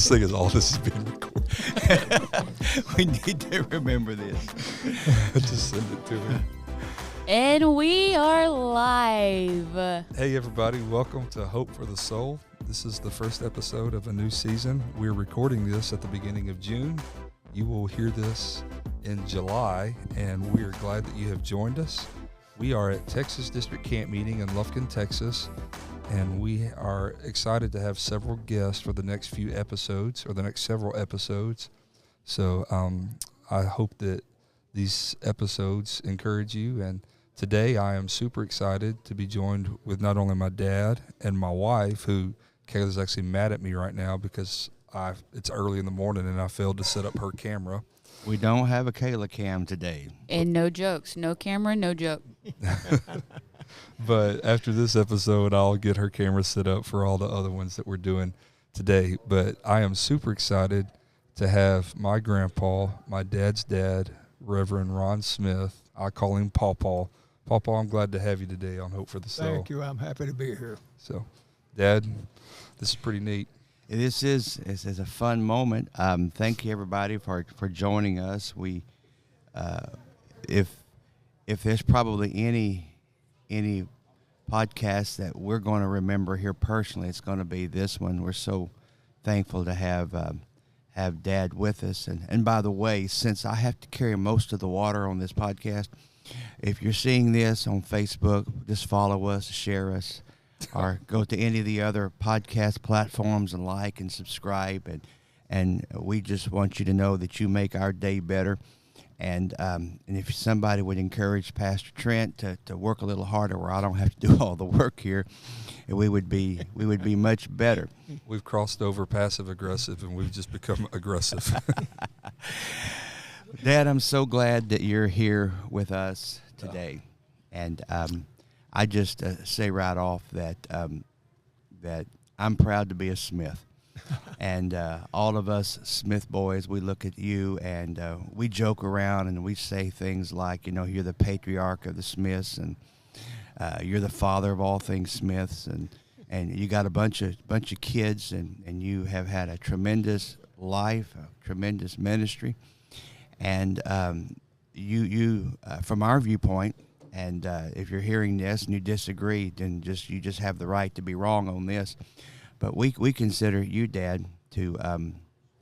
This thing is all this is being recorded. We need to remember this. Just send it to me. And we are live. Hey everybody, welcome to Hope for the Soul. This is the first episode of a new season. We're recording this at the beginning of June. You will hear this in July, and we are glad that you have joined us. We are at Texas District Camp Meeting in Lufkin, Texas, and we are excited to have several guests for the next few episodes, or the next several episodes. So I hope that these episodes encourage you, and today I am super excited to be joined with not only my dad and my wife, who Kayla's actually mad at me right now because it's early in the morning and I failed to set up her camera. We don't have a Kayla cam today. And no jokes. No camera, no joke. But after this episode, I'll get her camera set up for all the other ones that we're doing today. But I am super excited to have my grandpa, my dad's dad, Reverend Ron Smith. I call him Pawpaw. Pawpaw, I'm glad to have you today on Hope for the Soul. Thank you. I'm happy to be here. So, Dad, this is pretty neat. This is a fun moment. Thank you everybody for joining us. We, if there's probably any podcast that we're going to remember here personally, it's going to be this one. We're so thankful to have Dad with us. And by the way, since I have to carry most of the water on this podcast, if you're seeing this on Facebook, just follow us, share us, or go to any of the other podcast platforms and like and subscribe. And we just want you to know that you make our day better. And if somebody would encourage Pastor Trent to work a little harder where I don't have to do all the work here, we would be much better. We've crossed over passive aggressive and we've just become aggressive. Dad, I'm so glad that you're here with us today. And I just say right off that I'm proud to be a Smith. And all of us Smith boys, we look at you and we joke around and we say things like, you're the patriarch of the Smiths, and you're the father of all things Smiths, and you got a bunch of kids, and you have had a tremendous life, a tremendous ministry. And you from our viewpoint, and if you're hearing this and you disagree, then you just have the right to be wrong on this. But we consider you, Dad, to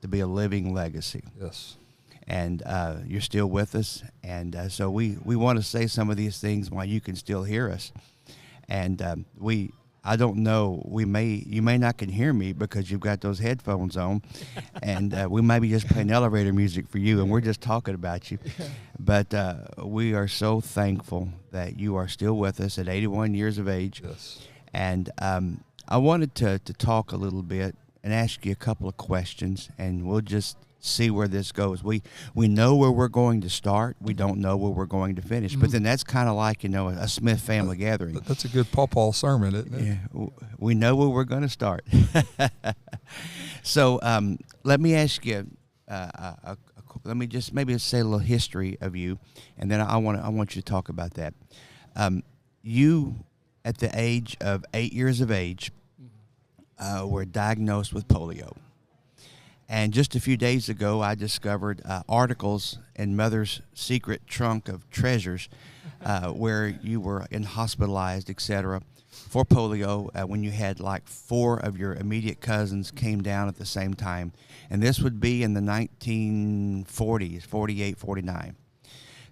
be a living legacy. Yes. And you're still with us. And so we want to say some of these things while you can still hear us. And I don't know, you may not can hear me because you've got those headphones on. And we may be just playing elevator music for you, and we're just talking about you. But we are so thankful that you are still with us at 81 years of age. Yes. And I wanted to talk a little bit and ask you a couple of questions, and we'll just see where this goes. We know where we're going to start. We don't know where we're going to finish. Mm-hmm. But then that's kind of like, a Smith family gathering. That's a good Pawpaw sermon, isn't it? Yeah, we know where we're going to start. So let me ask you, let me just maybe say a little history of you, and then I want you to talk about that. You, at the age of 8 years of age, were diagnosed with polio. And just a few days ago, I discovered articles in Mother's secret trunk of treasures where you were hospitalized, etc., for polio when you had like 4 of your immediate cousins came down at the same time. And this would be in the 1940s, 48, 49.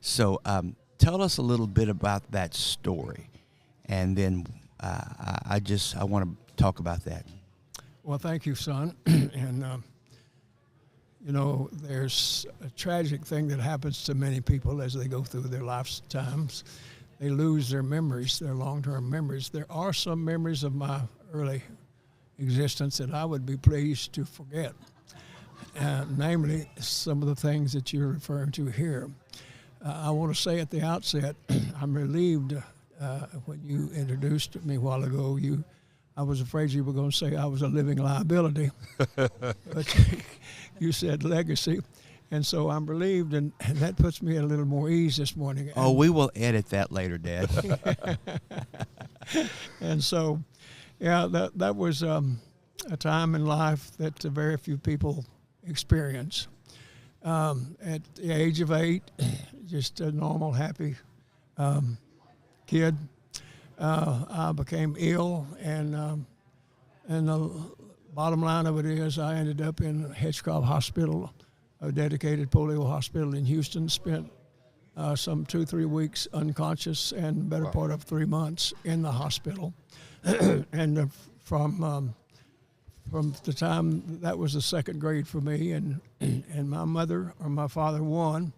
So tell us a little bit about that story. And then I want to talk about that. Well, thank you, son. And, there's a tragic thing that happens to many people as they go through their lifetimes. They lose their memories, their long-term memories. There are some memories of my early existence that I would be pleased to forget, namely some of the things that you're referring to here. I want to say at the outset, I'm relieved when you introduced me a while ago. I was afraid you were going to say I was a living liability, but you said legacy, and so I'm relieved, and that puts me at a little more ease this morning. Oh, we will edit that later, Dad. And so, yeah, that was a time in life that very few people experience. At the age of 8, just a normal, happy kid, I became ill, and the bottom line of it is I ended up in Hedgecroft Hospital, a dedicated polio hospital in Houston, spent some 2-3 weeks unconscious and better part of 3 months in the hospital. And from the time, that was the second grade for me, and my mother or my father, one,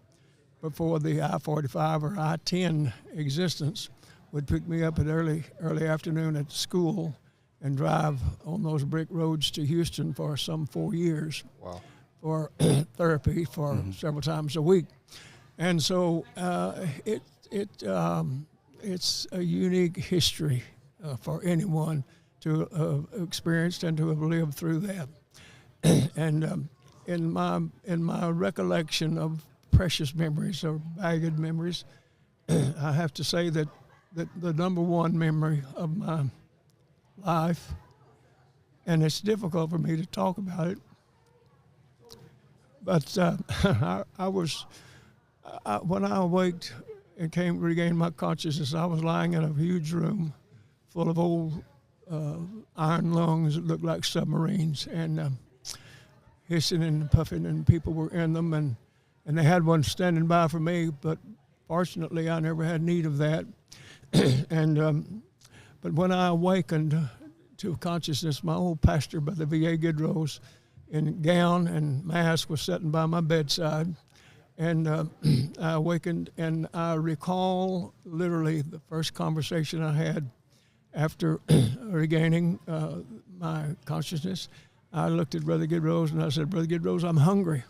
before the I-45 or I-10 existence, would pick me up at early afternoon at school and drive on those brick roads to Houston for some 4 years. Wow. For therapy for several times a week. And so it's a unique history for anyone to have experienced and to have lived through that. And in my recollection of precious memories or bagged memories, I have to say that the number one memory of my life, and it's difficult for me to talk about it, but when I awaked and regained my consciousness, I was lying in a huge room full of old iron lungs that looked like submarines, and hissing and puffing, and people were in them, and they had one standing by for me, but fortunately I never had need of that. And but when I awakened to consciousness, my old pastor, Brother V.A. Gidrose, in gown and mask, was sitting by my bedside, and I awakened, and I recall literally the first conversation I had after regaining my consciousness. I looked at Brother Gidrose and I said, "Brother Gidrose, I'm hungry,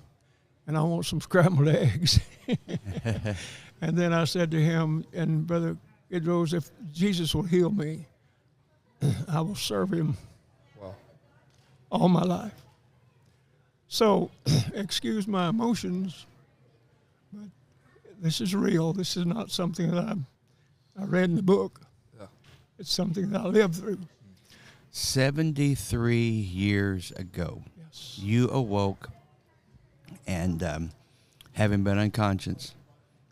and I want some scrambled eggs." And then I said to him, "And Brother Gidrose, if Jesus will heal me, I will serve him all my life." So, excuse my emotions, but this is real. This is not something that I read in the book. Yeah. It's something that I lived through. 73 years ago, yes, you awoke, and having been unconscious,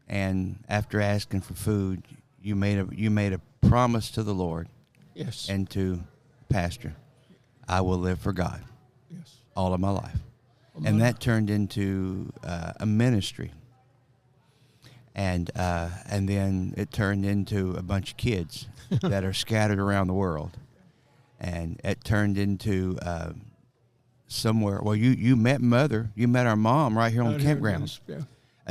and after asking for food, you made a promise to the Lord, yes, and to Pastor, "I will live for God, yes, all of my life." And that turned into a ministry, and then it turned into a bunch of kids that are scattered around the world, and it turned into somewhere. Well, you met our mom right here on the campground. Yeah.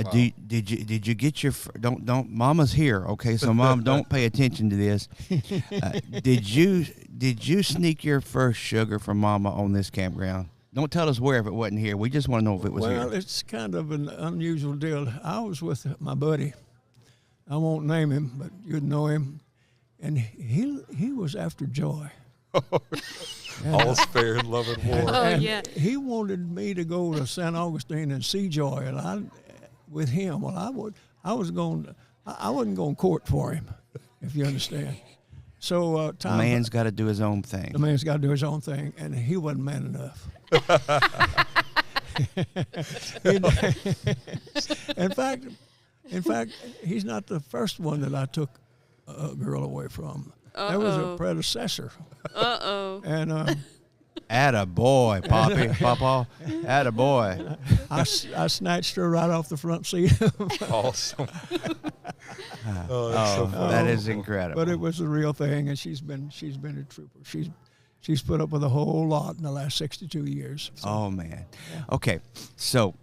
Did you get your don't Mama's here? Okay, so Mom, don't pay attention to this. Did you sneak your first sugar from Mama on this campground? Don't tell us where if it wasn't here. We just want to know if it was here. Well, it's kind of an unusual deal. I was with my buddy. I won't name him, but you'd know him. And he was after joy. All's fair in love and war. Oh, yeah. He wanted me to go to St. Augustine and see joy, and with him. Well, I wasn't going to court for him, if you understand. So the man's got to do his own thing. The man's got to do his own thing, and he wasn't man enough. In fact, he's not the first one that I took a girl away from. There was a predecessor. And attaboy, Poppy, Papa, attaboy. I snatched her right off the front seat. Awesome. So that is incredible. But it was the real thing, and she's been a trooper. She's put up with a whole lot in the last 62 years. So. Oh man. Yeah. Okay, so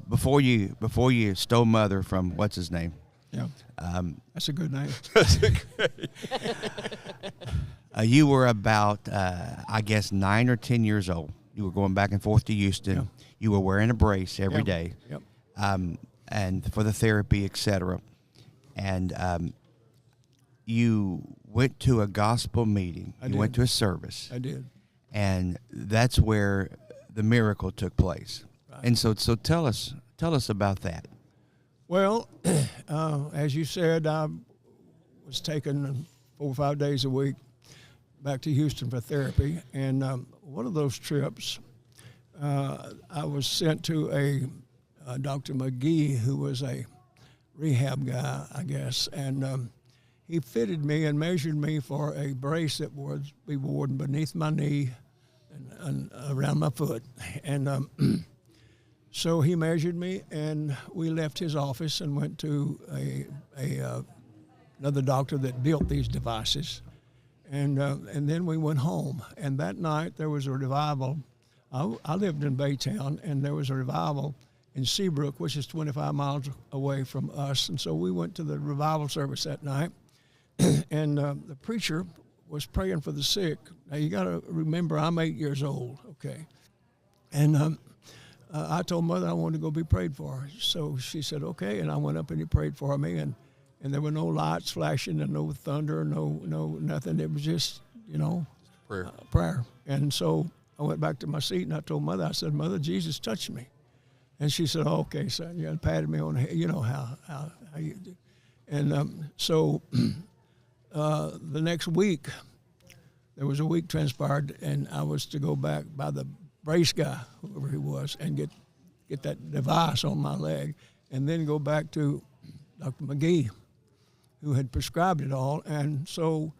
before you stole Mother from what's his name? Yeah. That's a good name. That's great. You were about, I guess, 9 or 10 years old. You were going back and forth to Houston. Yeah. You were wearing a brace every day. Yep. And for the therapy, etc. And you went to a gospel meeting. You went to a service. I did. And that's where the miracle took place. Right. And so tell us about that. Well, as you said, I was taken 4 or 5 days a week back to Houston for therapy, and one of those trips, I was sent to a Dr. McGee, who was a rehab guy, I guess, and he fitted me and measured me for a brace that would be worn beneath my knee and around my foot. And so he measured me, and we left his office and went to another doctor that built these devices. And then we went home. And that night there was a revival. I lived in Baytown, and there was a revival in Seabrook, which is 25 miles away from us. And so we went to the revival service that night. And the preacher was praying for the sick. Now, you got to remember, I'm 8 years old, okay? And I told Mother I wanted to go be prayed for. So she said, okay, and I went up and he prayed for me, and there were no lights flashing and no thunder, no nothing. It was just, prayer. And so I went back to my seat, and I told Mother, I said, Mother, Jesus touched me. And she said, oh, okay, son, and patted me on the head, you know how you do. And so the next week, there was a week transpired, and I was to go back by the brace guy, whoever he was, and get that device on my leg, and then go back to Dr. McGee, who had prescribed it all. And so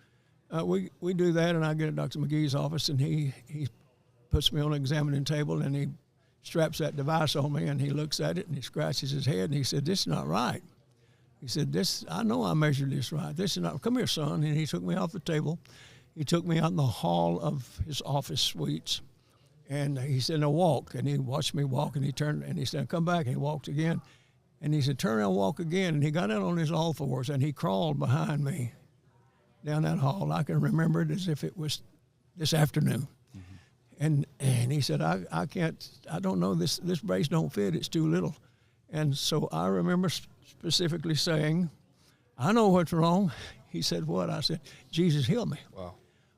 we do that, and I get at Dr. McGee's office, and he puts me on an examining table, and he straps that device on me, and he looks at it, and he scratches his head, and he said, this is not right. He said, I know I measured this right. This is not, come here, son. And he took me off the table. He took me out in the hall of his office suites. And he said, now walk. And he watched me walk, and he turned, and he said, come back. And he walked again. And he said, turn around, walk again. And he got out on his all fours, and he crawled behind me down that hall. I can remember it as if it was this afternoon. Mm-hmm. And he said, I can't, I don't know, this brace don't fit. It's too little. And so I remember specifically saying, I know what's wrong. He said, what? I said, Jesus, heal me. Wow.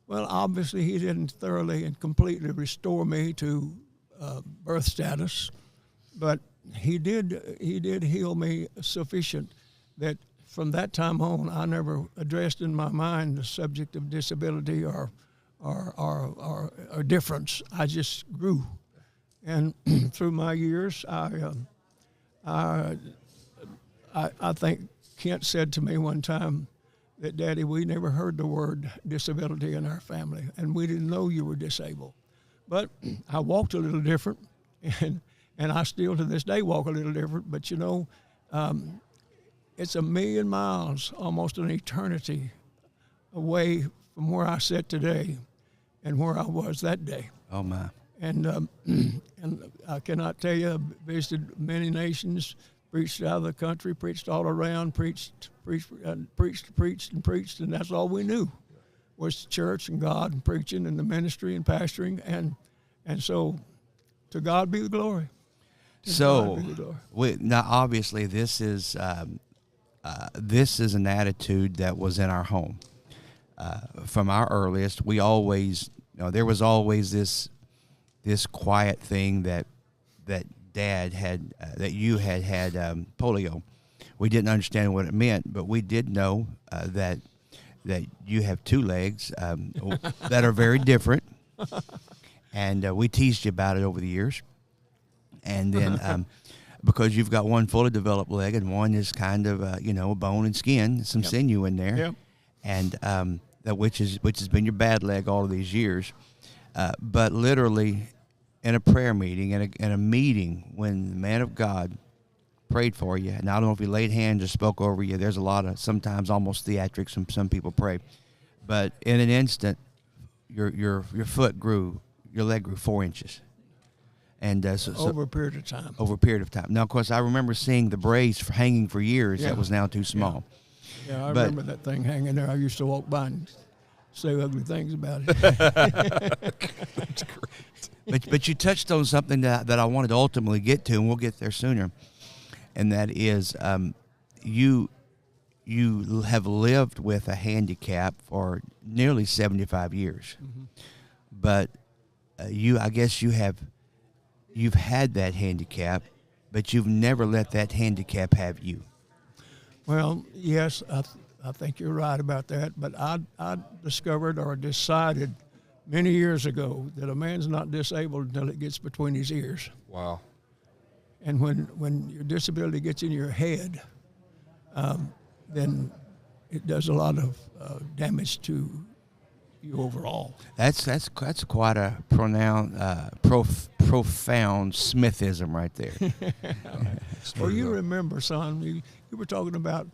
Well, obviously he didn't thoroughly and completely restore me to birth status, but he did heal me sufficient that from that time on, I never addressed in my mind the subject of disability or difference. I just grew. And through my years, I think Kent said to me one time that, Daddy, we never heard the word disability in our family, and we didn't know you were disabled. But I walked a little different, and I still to this day walk a little different, but it's 1,000,000 miles, almost an eternity away from where I sit today and where I was that day. Oh, my. And I cannot tell you, I visited many nations, preached out of the country, preached all around, preached, and that's all we knew was church and God and preaching and the ministry and pastoring, and so to God be the glory. So now obviously this is an attitude that was in our home from our earliest. We always, there was always this quiet thing that Dad had, that you had polio. We didn't understand what it meant, but we did know that you have two legs that are very different, and we teased you about it over the years. And then because you've got one fully developed leg and one is kind of bone and skin, some sinew in there, and which has been your bad leg all of these years, but literally. In a prayer meeting, in a meeting when the man of God prayed for you, and I don't know if he laid hands or spoke over you. There's a lot of sometimes almost theatrics when some people pray, but in an instant, your foot grew, your leg grew 4 inches, and over a period of time. Over a period of time. Now, of course, I remember seeing the brace hanging for years. That was now too small. Yeah, I remember that thing hanging there. I used to walk by and say ugly things about it. That's great. But you touched on something that I wanted to ultimately get to, and we'll get there sooner, and that is you have lived with a handicap for nearly 75 years, but I guess you've had that handicap, but you've never let that handicap have you. Well, yes, I think you're right about that, but I discovered or decided many years ago that a man's not disabled until it gets between his ears. Wow. And when your disability gets in your head, then it does a lot of damage to you overall. That's quite a profound Smithism right there. Well, you remember, son, you were talking about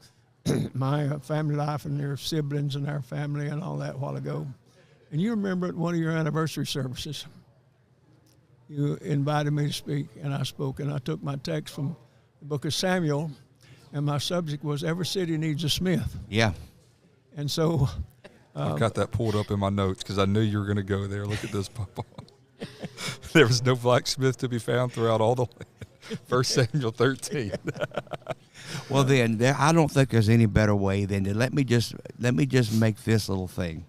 my family life and their siblings and our family and all that a while ago. And you remember at one of your anniversary services, you invited me to speak, and I spoke, and I took my text from the book of Samuel, and my subject was Every City Needs a Smith. Yeah. And so... I've got that pulled up in my notes because I knew you were going to go there. Look at this, Papa. There was no blacksmith to be found throughout all the land. 1 Samuel 13. Well, then, I don't think there's any better way than to let me just make this little thing.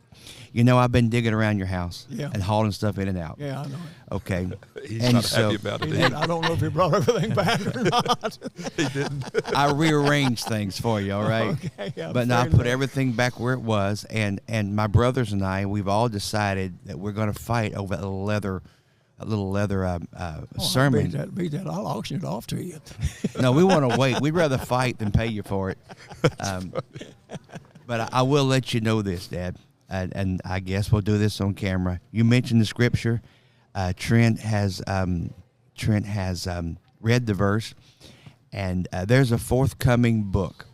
You know, I've been digging around your house and hauling stuff in and out. Yeah, I know it. Okay. He's not happy about it. I don't know if he brought everything back or not. He didn't. I rearranged things for you, all right? Okay, yeah, but now I put everything back where it was, and my brothers and I, we've all decided that we're going to fight over a little leather sermon. Beat that. I'll auction it off to you. No, we want to wait. We'd rather fight than pay you for it. But I will let you know this, Dad. And I guess we'll do this on camera. You mentioned the scripture. Trent has read the verse, and there's a forthcoming book,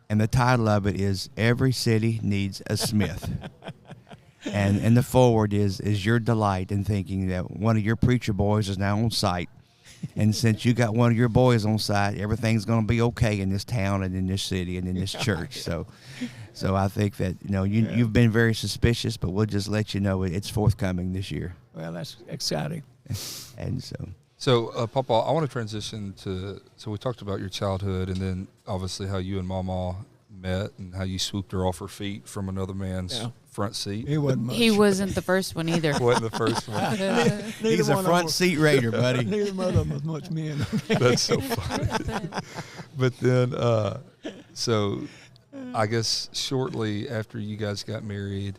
and the title of it is "Every City Needs a Smith." and the foreword is your delight in thinking that one of your preacher boys is now on site, and since you got one of your boys on site, everything's going to be okay in this town and in this city and in this church. So I think that, you've been very suspicious, but we'll just let you know it's forthcoming this year. Well, that's exciting. And So, Papa, I want to transition to, so we talked about your childhood and then obviously how you and Mama met and how you swooped her off her feet from another man's front seat. He wasn't much. He wasn't the first one either. Wasn't the first one. he's a front seat raider, buddy. Neither one of them was much men. That's so funny. But then, so I guess shortly after you guys got married,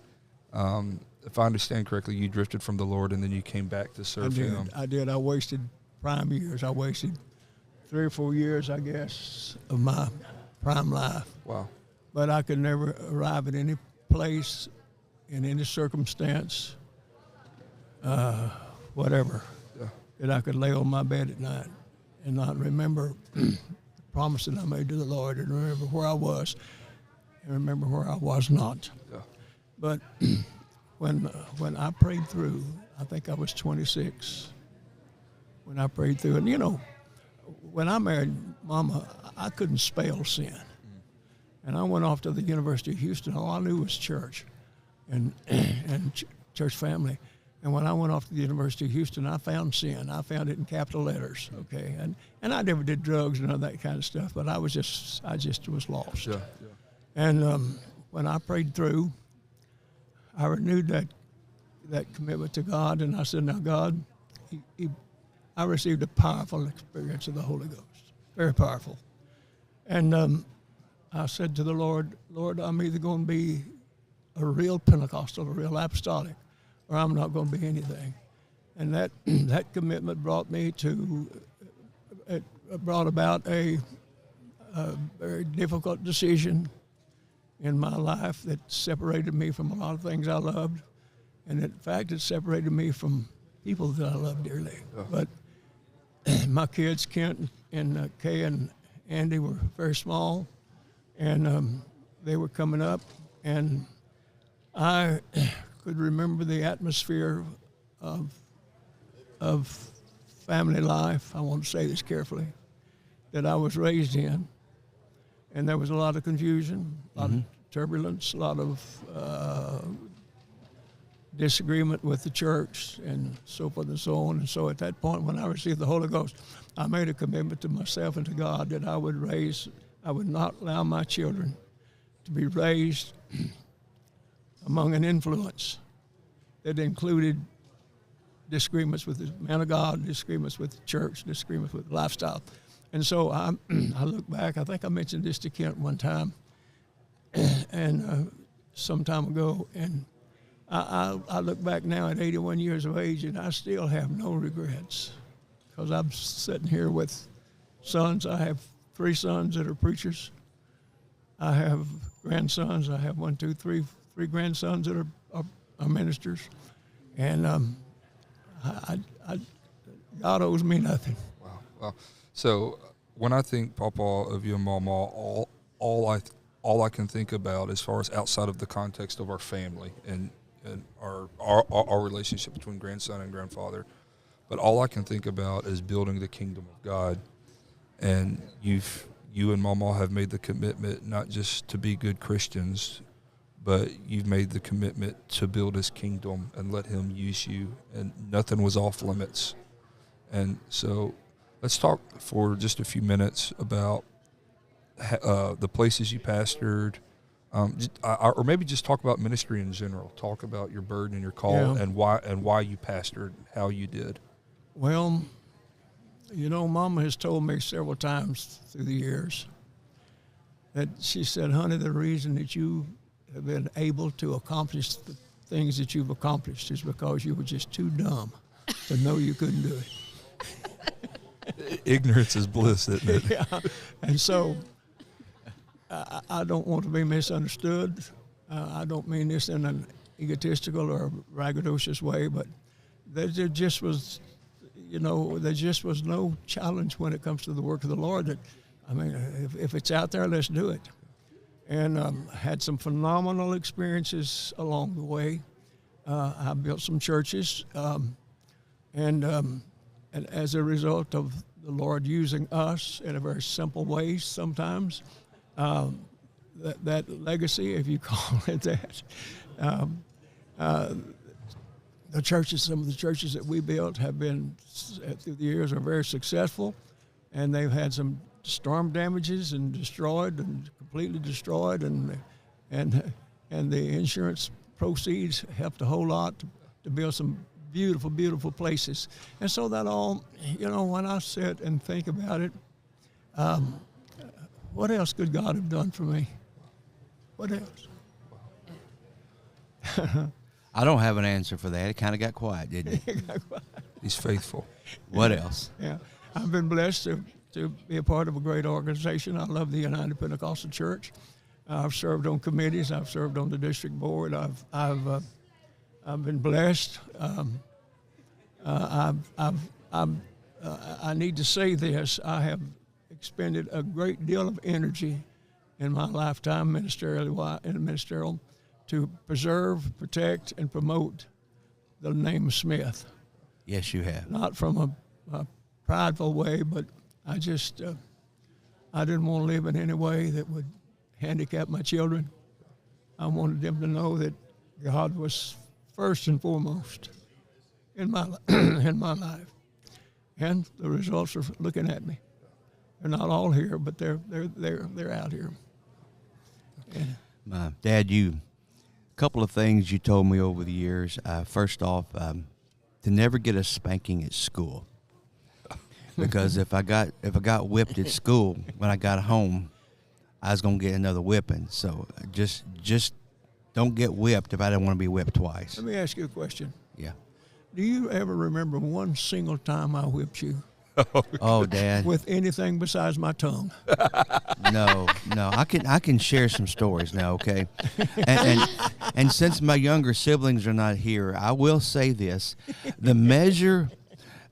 if I understand correctly, you drifted from the Lord and then you came back to serve Him. I did. I wasted prime years. I wasted 3 or 4 years, I guess, of my prime life. Wow. But I could never arrive at any place, in any circumstance, whatever, that I could lay on my bed at night and not remember the promise that I made to the Lord and remember where I was and remember where I was not. Yeah. But when I prayed through, I think I was 26 when I prayed through. And, when I married Mama, I couldn't spell sin. And I went off to the University of Houston. All I knew was church and church family. And when I went off to the University of Houston, I found sin. I found it in capital letters, okay? And I never did drugs and all that kind of stuff, but I just was lost. Yeah. And when I prayed through, I renewed that commitment to God, and I said, now, God, I received a powerful experience of the Holy Ghost, very powerful. And I said to the Lord, I'm either going to be a real Pentecostal, a real apostolic, or I'm not going to be anything. And that commitment brought about a very difficult decision in my life that separated me from a lot of things I loved. And in fact, it separated me from people that I love dearly. Oh. But my kids, Kent and Kay and Andy, were very small, and they were coming up, and I could remember the atmosphere of family life, I want to say this carefully, that I was raised in. And there was a lot of confusion, a lot of turbulence, a lot of disagreement with the church and so forth and so on. And so at that point, when I received the Holy Ghost, I made a commitment to myself and to God that I would not allow my children to be raised among an influence that included disagreements with the man of God, disagreements with the church, disagreements with lifestyle. And so I look back, I think I mentioned this to Kent one time, and some time ago, and I look back now at 81 years of age, and I still have no regrets, because I'm sitting here with sons. I have 3 sons that are preachers. I have grandsons. I have three grandsons that are ministers, and God owes me nothing. Wow. Wow. So when I think, Papa, of you and Mama, all I can think about, as far as outside of the context of our family and our relationship between grandson and grandfather, but all I can think about is building the kingdom of God. And you and Mama have made the commitment not just to be good Christians, but you've made the commitment to build his kingdom and let him use you, and nothing was off limits. And so let's talk for just a few minutes about the places you pastored, or maybe just talk about ministry in general. Talk about your burden and your call, and why you pastored how you did. Well, Mama has told me several times through the years that she said, honey, the reason that you have been able to accomplish the things that you've accomplished is because you were just too dumb to know you couldn't do it. Ignorance is bliss, isn't it? Yeah. And so I don't want to be misunderstood. I don't mean this in an egotistical or braggadocious way, but there just was no challenge when it comes to the work of the Lord. If it's out there, let's do it. And had some phenomenal experiences along the way. I built some churches, and as a result of the Lord using us in a very simple way sometimes, that legacy, if you call it that, some of the churches that we built have been, through the years, are very successful, and they've had some storm damages and completely destroyed, and the insurance proceeds helped a whole lot to build some beautiful, beautiful places. And so that all, when I sit and think about it, what else could God have done for me? What else? I don't have an answer for that. It kind of got quiet, didn't it? He's faithful. What else? Yeah, I've been blessed to be a part of a great organization. I love the United Pentecostal Church. I've served on committees. I've served on the district board. I've been blessed. I need to say this. I have expended a great deal of energy in my lifetime ministerial to preserve, protect, and promote the name Smith. Yes, you have. Not from a prideful way, but I just I didn't want to live in any way that would handicap my children. I wanted them to know that God was first and foremost in my life, and the results are looking at me. They're not all here, but they're out here. Yeah. Dad, a couple of things you told me over the years. First off, to never get a spanking at school, because if I got whipped at school when I got home, I was gonna get another whipping. So just don't get whipped if I don't want to be whipped twice. Let me ask you a question. Yeah. Do you ever remember one single time I whipped you? Oh, Dad. With anything besides my tongue? No. I can share some stories now, okay? And since my younger siblings are not here, I will say this: the measure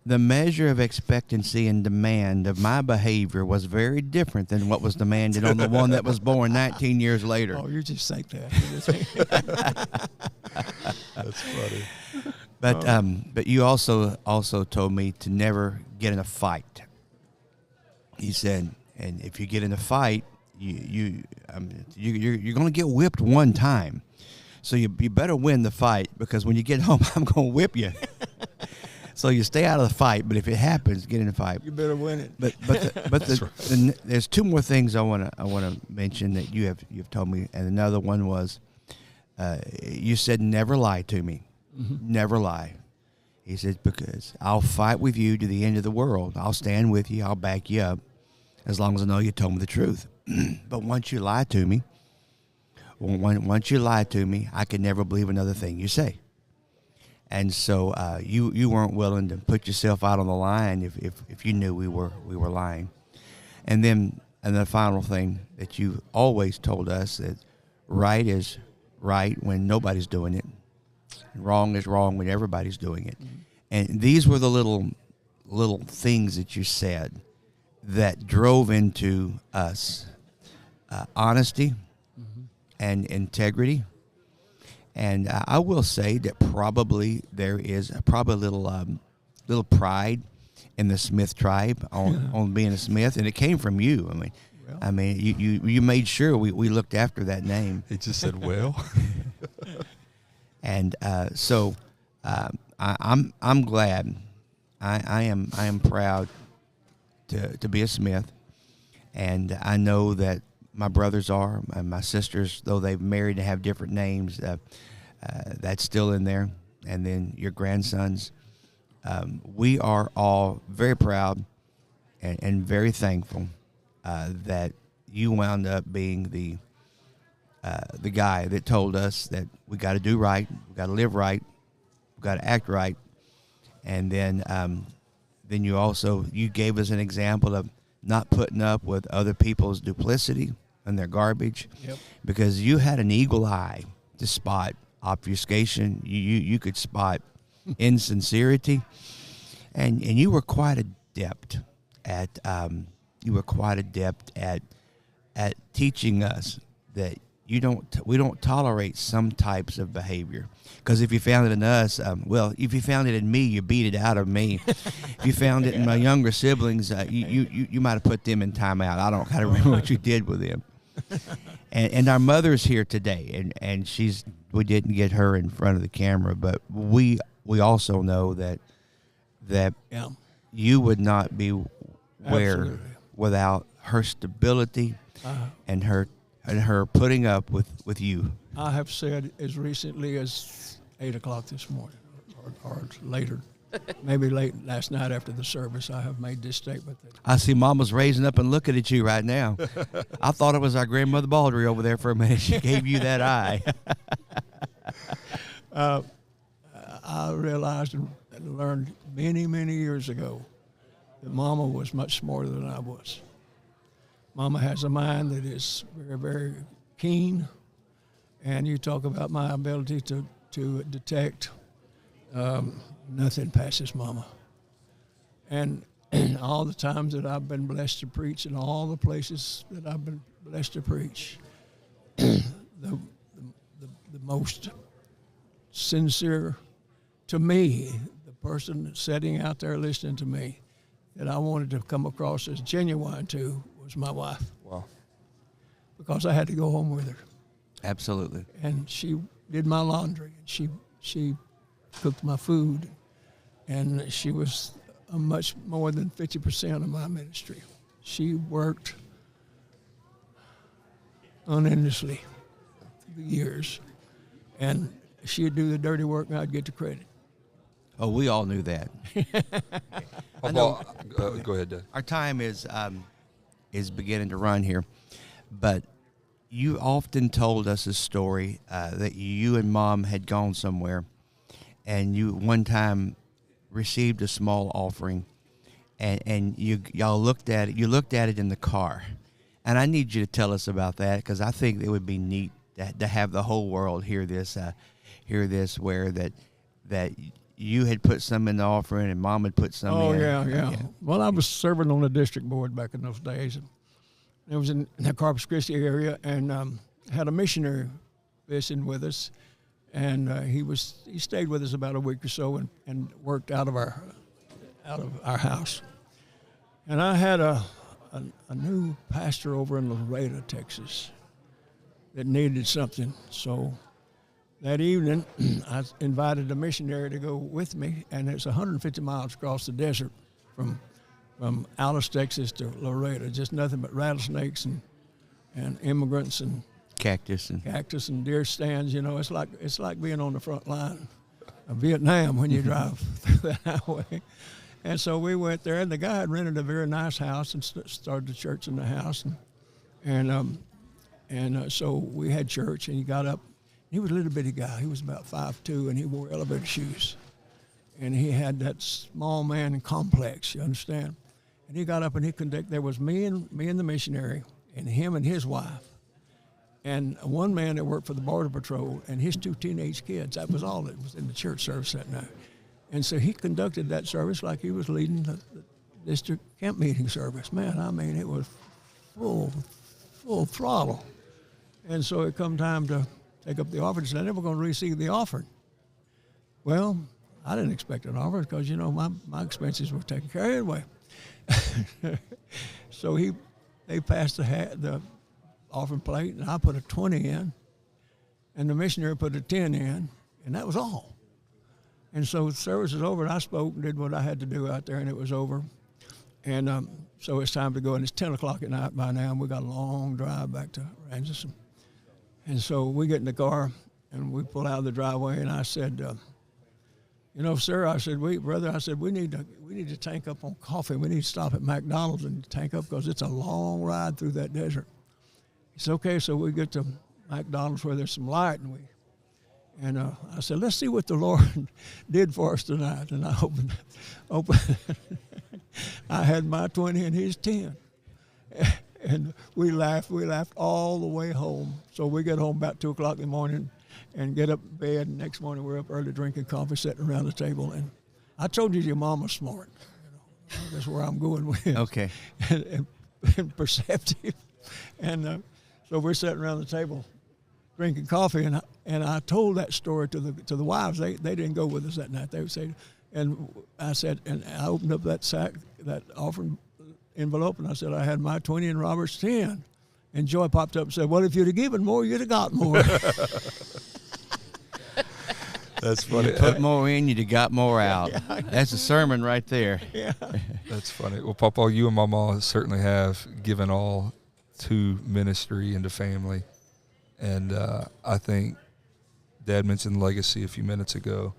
of expectancy and demand of my behavior was very different than what was demanded on the one that was born 19 years later. Oh, you just say that. That's funny. But you also told me to never get in a fight. He said, and if you get in a fight, you're going to get whipped one time, so you better win the fight, because when you get home, I'm going to whip you. So you stay out of the fight, but if it happens, get in the fight. You better win it. But there's two more things I want to mention that you've told me, and another one was you said never lie to me. Mm-hmm. Never lie. He says, because I'll fight with you to the end of the world. I'll stand with you. I'll back you up as long as I know you told me the truth. But once you lie to me, once you lie to me, I can never believe another thing you say. And so you weren't willing to put yourself out on the line if you knew we were lying. And then the final thing that you always told us, that right is right when nobody's doing it, wrong is wrong when everybody's doing it. Mm-hmm. And these were the little things that you said that drove into us honesty mm-hmm. and integrity. And I will say that probably there is a little pride in the Smith tribe on being a Smith, and it came from you. You made sure we looked after that name. He just said, "Well," and so I'm glad. I am proud to be a Smith, and I know that my brothers are, and my sisters, though they've married and have different names, that's still in there. And then your grandsons. We are all very proud and very thankful that you wound up being the guy that told us that we got to do right, we got to live right, we got to act right, and then you gave us an example of not putting up with other people's duplicity and their garbage, yep. Because you had an eagle eye to spot obfuscation. You could spot insincerity, and you were quite adept at at teaching us that we don't tolerate some types of behavior. Because if you found it in us, if you found it in me, you beat it out of me. If you found it in my younger siblings, you might have put them in timeout. I don't kind of remember what you did with them. And our mother's here today, and we didn't get her in front of the camera, but we also know that yeah. You would not be where Absolutely. Without her stability and her putting up with you. I have said as recently as 8 o'clock this morning, or later, maybe late last night after the service, I have made this statement. I see Mama's raising up and looking at you right now. I thought it was our grandmother Baldry over there for a minute. She gave you that eye. I realized and learned many, many years ago that Mama was much smarter than I was. Mama has a mind that is very, very keen, and you talk about my ability to detect. Nothing passes Mama. And all the times that I've been blessed to preach and all the places that I've been blessed to preach, the most sincere to me, the person sitting out there listening to me, that I wanted to come across as genuine to was my wife. Wow. Because I had to go home with her. Absolutely. And she did my laundry, and she cooked my food, and she was much more than 50% of my ministry. She worked unendlessly through the years, and she'd do the dirty work, and I'd get the credit. Oh, we all knew that. I know. Go ahead, Dad. Our time is beginning to run here, but you often told us a story that you and Mom had gone somewhere, and you one time received a small offering, and y'all looked at it. You looked at it in the car, and I need you to tell us about that, because I think it would be neat to have the whole world hear this, where that you had put some in the offering and Mom had put some in. Oh, yeah. Well, I was serving on the district board back in those days, and it was in the Corpus Christi area, and had a missionary visiting with us, and he stayed with us about a week or so and worked out of our house. And I had a new pastor over in Laredo, Texas, that needed something, so that evening, I invited a missionary to go with me, and it's 150 miles across the desert from Alice, Texas to Laredo, just nothing but rattlesnakes and immigrants and cactus and deer stands. You know, it's like being on the front line of Vietnam when you drive through that highway. And so we went there, and the guy had rented a very nice house and started the church in the house, and And so we had church, and he got up. He was a little bitty guy. He was about 5'2", and he wore elevator shoes. And he had that small man complex, you understand? And he got up and he conducted. There was me and the missionary, and him and his wife, and one man that worked for the Border Patrol, and his 2 teenage kids. That was all that was in the church service that night. And so he conducted that service like he was leading the district camp meeting service. Man, I mean, it was full throttle. And so it come time to take up the offering. He said, "I'm never going to receive the offering." Well, I didn't expect an offering because, my expenses were taken care of anyway. So they passed the offering plate, and I put a 20 in, and the missionary put a 10 in, and that was all. And so the service was over, and I spoke and did what I had to do out there, and it was over. And so it's time to go, and it's 10 o'clock at night by now, and we got a long drive back to Ransom. And so we get in the car, and we pull out of the driveway, and I said, "Sir," I said, "Brother," I said, we need to tank up on coffee. We need to stop at McDonald's and tank up because it's a long ride through that desert." He said, "Okay." So we get to McDonald's where there's some light, and I said, "Let's see what the Lord did for us tonight." And I opened I had my 20 and his 10. And we laughed all the way home. So we get home about 2 o'clock in the morning and get up in bed. And next morning we're up early drinking coffee, sitting around the table. And I told you your mama's smart. That's where I'm going with. Okay. and perceptive. And so we're sitting around the table drinking coffee. And I told that story to the wives. They didn't go with us that night. They would say, and I said, and I opened up that sack, that offering envelope, and I said, I had my 20 and Robert's 10. And Joy popped up and said, "Well, if you'd have given more, you'd have got more." That's funny. You put more in, you'd have got more out. Yeah. That's a sermon right there. Yeah. That's funny. Well, Papa, you and Mama certainly have given all to ministry and to family. And I think Dad mentioned legacy a few minutes ago,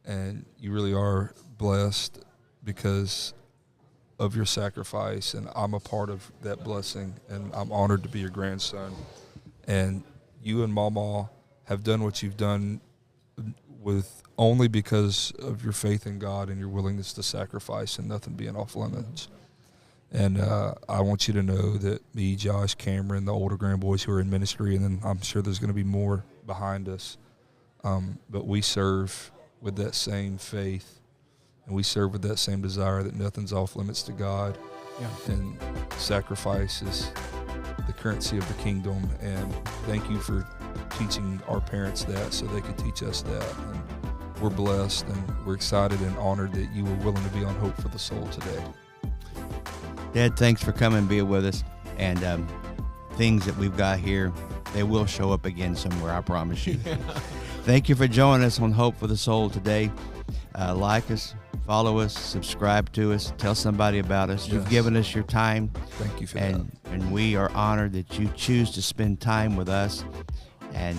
and you really are blessed because of your sacrifice, and I'm a part of that blessing, and I'm honored to be your grandson. And you and Mama have done what you've done with only because of your faith in God and your willingness to sacrifice and nothing being off limits. And I want you to know that me, Josh, Cameron, the older grandboys who are in ministry, and then I'm sure there's going to be more behind us, but we serve with that same faith. And we serve with that same desire that nothing's off limits to God. Yeah. And sacrifice is the currency of the kingdom. And thank you for teaching our parents that so they could teach us that. And we're blessed and we're excited and honored that you were willing to be on Hope for the Soul today. Dad, thanks for coming and being with us. And things that we've got here, they will show up again somewhere, I promise you. Yeah. Thank you for joining us on Hope for the Soul today. Like us, follow us, subscribe to us, tell somebody about us. You've given us your time. Thank you for that. And we are honored that you choose to spend time with us. And